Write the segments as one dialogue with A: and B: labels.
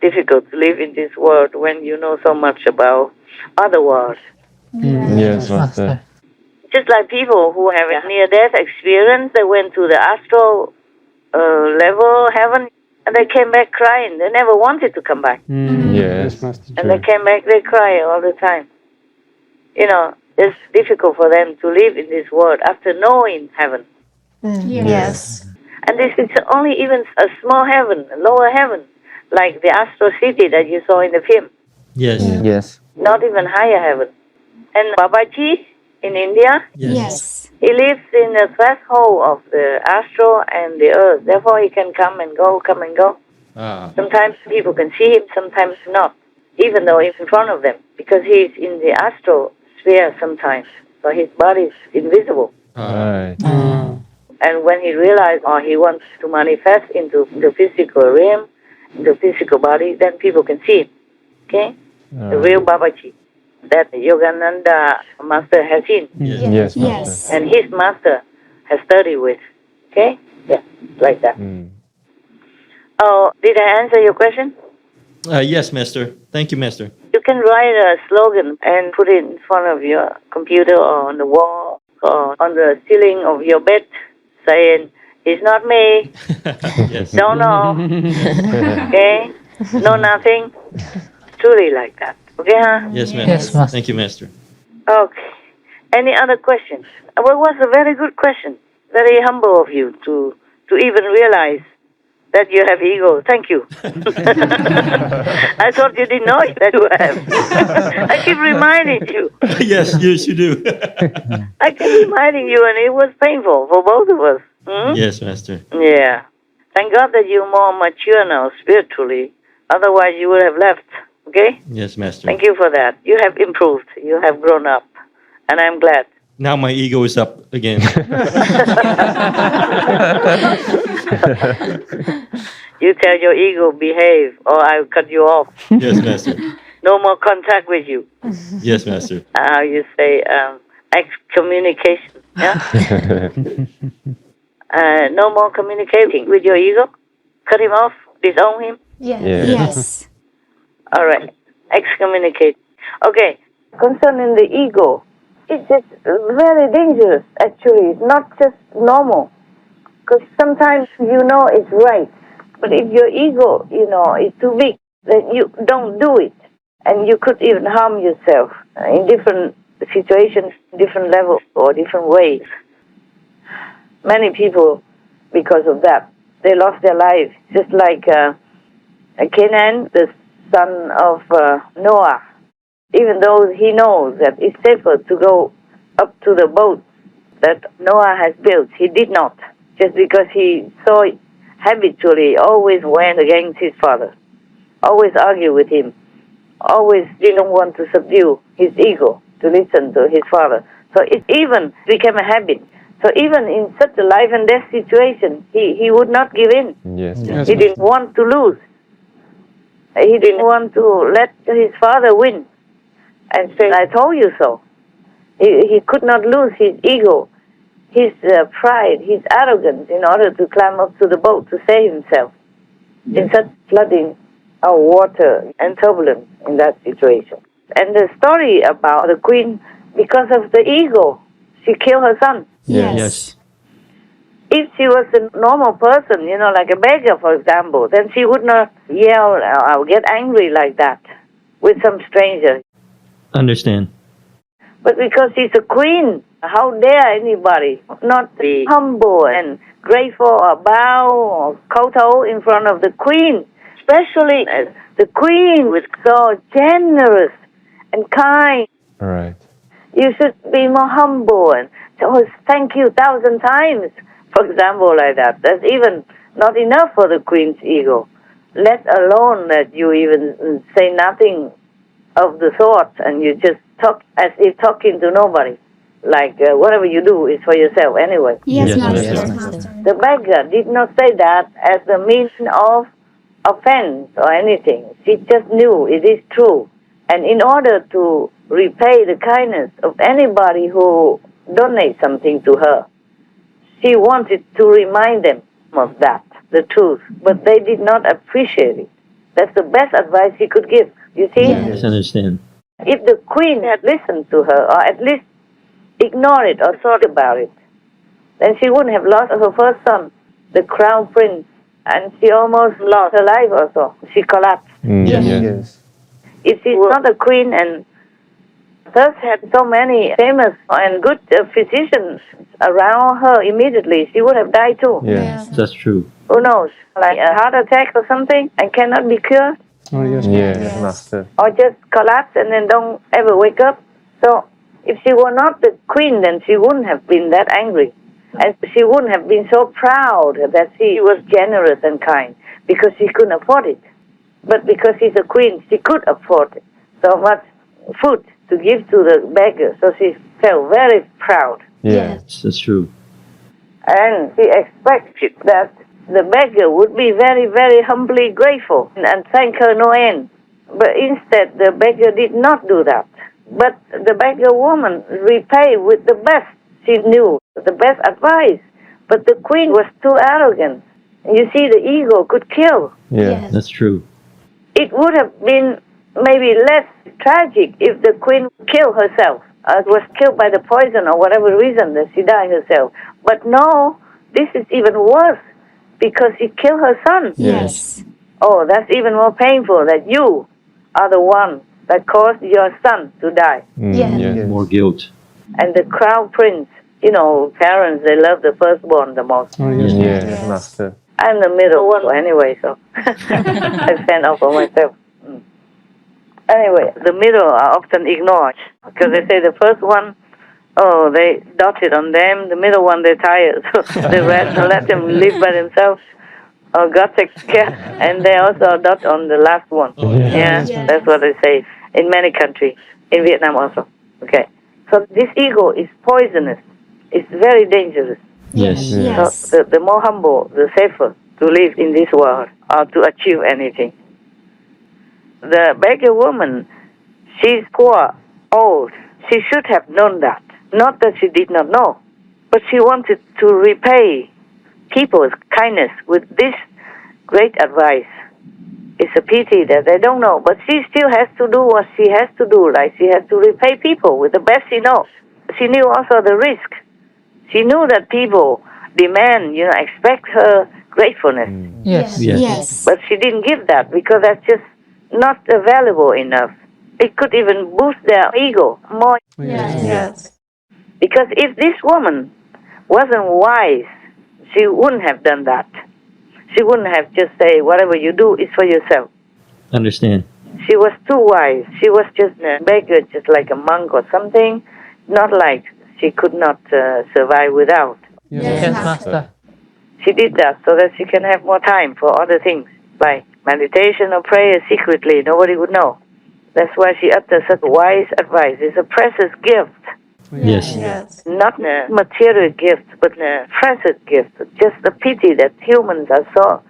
A: difficult to live in this world when you know so much about other worlds.
B: Yes, Master.
A: Just like people who have a near-death experience, they went to the astral level, heaven, and they came back crying. They never wanted to come back.
B: Yes, Master.
A: And they came back, they cry all the time. You know, it's difficult for them to live in this world after knowing heaven.
C: Yes.
A: And this is only even a small heaven, a lower heaven, like the astral city that you saw in the film.
D: Yes.
B: Yes.
A: Not even higher heaven. And Babaji in India,
C: Yes.
A: he lives in the threshold of the astral and the earth. Therefore, he can come and go, come and go.
D: Ah.
A: Sometimes people can see him, sometimes not, even though he's in front of them, because he's in the astral sphere sometimes. So his body is invisible.
B: Right.
A: And when he realizes or he wants to manifest into the physical realm, the physical body, then people can see him. Okay? The real Babaji that Yogananda master has seen.
B: Yes, Master.
C: Yes.
A: And his master has studied with. Okay? Yeah, like that. Oh, did I answer your question?
D: Yes, Master. Thank you, Master.
A: You can write a slogan and put it in front of your computer or on the wall or on the ceiling of your bed saying, "It's not me,
D: Yes.
A: don't know, okay? Know nothing." Truly like that. Okay, huh?
D: Yes, Master.
E: Yes, Master.
D: Thank you, Master.
A: Okay. Any other questions? Well, it was a very good question. Very humble of you to even realize that you have ego. Thank you. I thought you didn't know that you have. I keep reminding you.
D: Yes, you do.
A: I keep reminding you, and it was painful for both of us. Hmm?
D: Yes, Master.
A: Yeah. Thank God that you're more mature now spiritually. Otherwise, you would have left. Okay?
D: Yes, Master.
A: Thank you for that. You have improved. You have grown up. And I'm glad.
D: Now my ego is up again.
A: You tell your ego, behave, or I'll cut you off.
D: Yes, Master.
A: No more contact with you.
D: Yes, Master.
A: How you say, excommunication. Yeah? No more communicating with your ego. Cut him off. Disown him.
C: Yes.
B: Yes.
A: All right. Excommunicate. Okay. Concerning the ego, it's just very dangerous, actually. It's not just normal. Because sometimes you know it's right. But if your ego, is too big, then you don't do it. And you could even harm yourself in different situations, different levels, or different ways. Many people, because of that, they lost their lives. Just like Canaan, the son of Noah. Even though he knows that it's safer to go up to the boat that Noah has built, he did not. Just because he saw habitually always went against his father, always argued with him, always didn't want to subdue his ego to listen to his father. So it even became a habit. So even in such a life and death situation, he would not give in.
B: Yes.
A: He didn't want to lose. He didn't want to let his father win and say, "I told you so." He could not lose his ego, his pride, his arrogance in order to climb up to the boat to save himself in such flooding of water and turbulence in that situation. And the story about the queen, because of the ego, she killed her son.
D: Yes.
A: If she was a normal person, like a beggar, for example, then she would not yell or get angry like that with some stranger.
D: Understand.
A: But because she's a queen, how dare anybody not be humble and grateful or bow or kowtow in front of the queen, especially as the queen was so generous and kind.
B: Right.
A: You should be more humble and thank you 1,000 times, for example, like that. That's even not enough for the queen's ego, let alone that you even say nothing of the sort and you just talk as if talking to nobody. Like whatever you do is for yourself anyway.
C: Yes, Master.
D: Yes,
C: Master.
A: The beggar did not say that as a means of offense or anything. She just knew it is true. And in order to repay the kindness of anybody who donates something to her, she wanted to remind them of that, the truth. But they did not appreciate it. That's the best advice he could give. You see?
D: Yes, I understand.
A: If the queen had listened to her, or at least ignored it or thought about it, then she wouldn't have lost her first son, the crown prince, and she almost lost her life also. She collapsed.
B: Yes.
A: If she was not a queen and thus had so many famous and good physicians around her immediately, she would have died too.
B: Yes.
D: That's true.
A: Who knows? Like a heart attack or something and cannot be cured,
B: Oh, yes, Master.
A: or just collapse and then don't ever wake up. So if she were not the queen, then she wouldn't have been that angry. And she wouldn't have been so proud that she was generous and kind, because she couldn't afford it. But because she's a queen, she could afford so much food to give to the beggar. So she felt very proud.
B: Yes.
D: That's true.
A: And she expected that the beggar would be very, very humbly grateful and thank her no end. But instead, the beggar did not do that. But the beggar woman repaid with the best she knew, the best advice. But the queen was too arrogant. You see, the ego could kill.
B: Yeah.
D: That's true.
A: It would have been maybe less tragic if the queen killed herself, was killed by the poison or whatever reason that she died herself. But no, this is even worse, because she killed her son.
C: Yes.
A: Oh, that's even more painful, that you are the one that caused your son to die.
B: Yes.
D: More guilt.
A: And the crown prince, you know, parents, they love the firstborn the most.
B: Yes, Master.
A: I'm the middle one anyway, so I stand up for myself. Anyway, the middle are often ignored, because they say the first one, oh, they dotted on them. The middle one, they're tired, so the rest let them live by themselves. Oh, God takes care. And they also dot on the last one. Yeah, that's what they say in many countries, in Vietnam also. Okay, so this ego is poisonous. It's very dangerous.
C: Yes.
A: So the more humble, the safer to live in this world or to achieve anything. The beggar woman, she's poor, old. She should have known that. Not that she did not know, but she wanted to repay people's kindness with this great advice. It's a pity that they don't know, but she still has to do what she has to do. Like she has to repay people with the best she knows. She knew also the risk. She knew that people demand, expect her gratefulness.
C: Yes.
A: But she didn't give that because that's just not valuable enough. It could even boost their ego more.
C: Yes.
A: Because if this woman wasn't wise, she wouldn't have done that. She wouldn't have just say, whatever you do is for yourself.
D: Understand.
A: She was too wise. She was just a beggar, just like a monk or something. Not like she could not survive without.
C: Yes, Master.
A: She did that so that she can have more time for other things, like meditation or prayer secretly. Nobody would know. That's why she uttered such wise advice. It's a precious gift.
D: Yes.
A: Not a material gift, but a precious gift. Just a pity that humans are so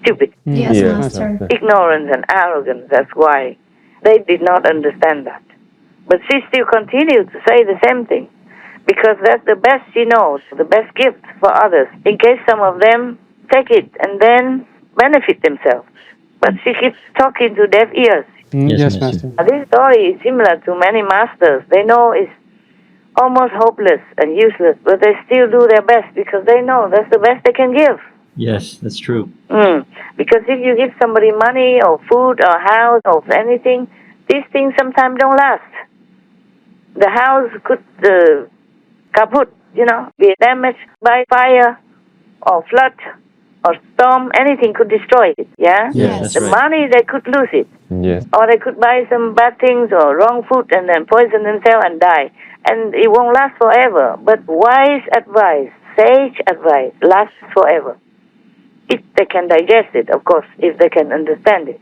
A: stupid,
C: Yes,
B: Yes,
C: Master.
A: ignorant and arrogant. That's why they did not understand that. But she still continued to say the same thing, because that's the best she knows, the best gift for others, in case some of them take it and then benefit themselves. But she keeps talking to deaf ears.
D: Yes, Master.
A: This story is similar to many masters. They know it's almost hopeless and useless, but they still do their best because they know that's the best they can give.
D: Yes, that's true.
A: Because if you give somebody money or food or house or anything, these things sometimes don't last. The house could kaput, be damaged by fire or flood or storm. Anything could destroy it, yeah?
D: Yes, that's
A: The
D: right.
A: money, they could lose it.
B: Yes.
A: Or they could buy some bad things or wrong food and then poison themselves and die. And it won't last forever. But wise advice, sage advice, lasts forever. If they can digest it, of course, if they can understand it.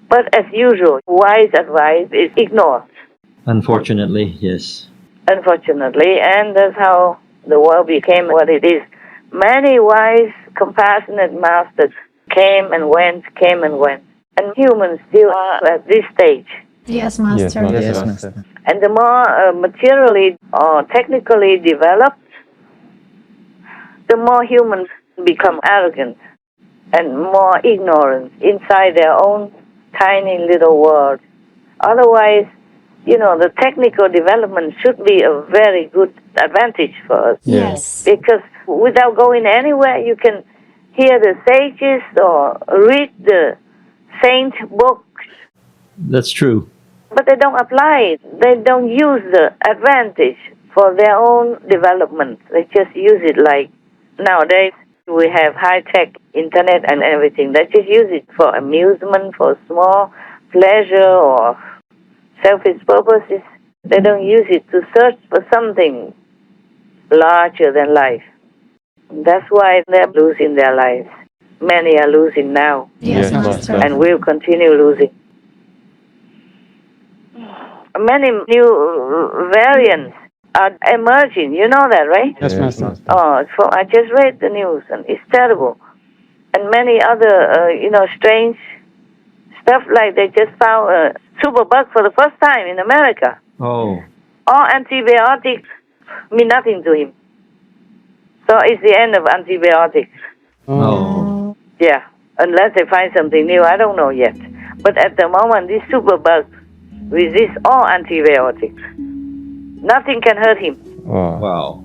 A: But as usual, wise advice is ignored,
D: Unfortunately, yes.
A: unfortunately. And that's how the world became what it is. Many wise, compassionate masters came and went. And humans still are at this stage.
C: Yes,
B: Yes,
C: Master.
B: Master.
A: And the more materially or technically developed, the more humans become arrogant. and more ignorance inside their own tiny little world. Otherwise, the technical development should be a very good advantage for us.
C: Yes.
A: Because without going anywhere, you can hear the sages or read the saint books,
D: That's true.
A: but they don't apply it. They don't use the advantage for their own development. They just use it like nowadays we have high-tech internet and everything. They just use it for amusement, for small pleasure or selfish purposes. They don't use it to search for something larger than life. That's why they're losing their lives. Many are losing now
C: Yes,
B: Yes,
C: Master.
B: Master.
A: and will continue losing. Many new variants are emerging. You know that, right?
B: Yes, Master.
A: I just read the news, and it's terrible. And many other, strange stuff, like they just found a superbug for the first time in America.
D: Oh.
A: All antibiotics mean nothing to him. So it's the end of antibiotics.
D: Oh.
A: Yeah, unless they find something new, I don't know yet. But at the moment, this superbug resists all antibiotics. Nothing can hurt him.
B: Wow.
D: Wow.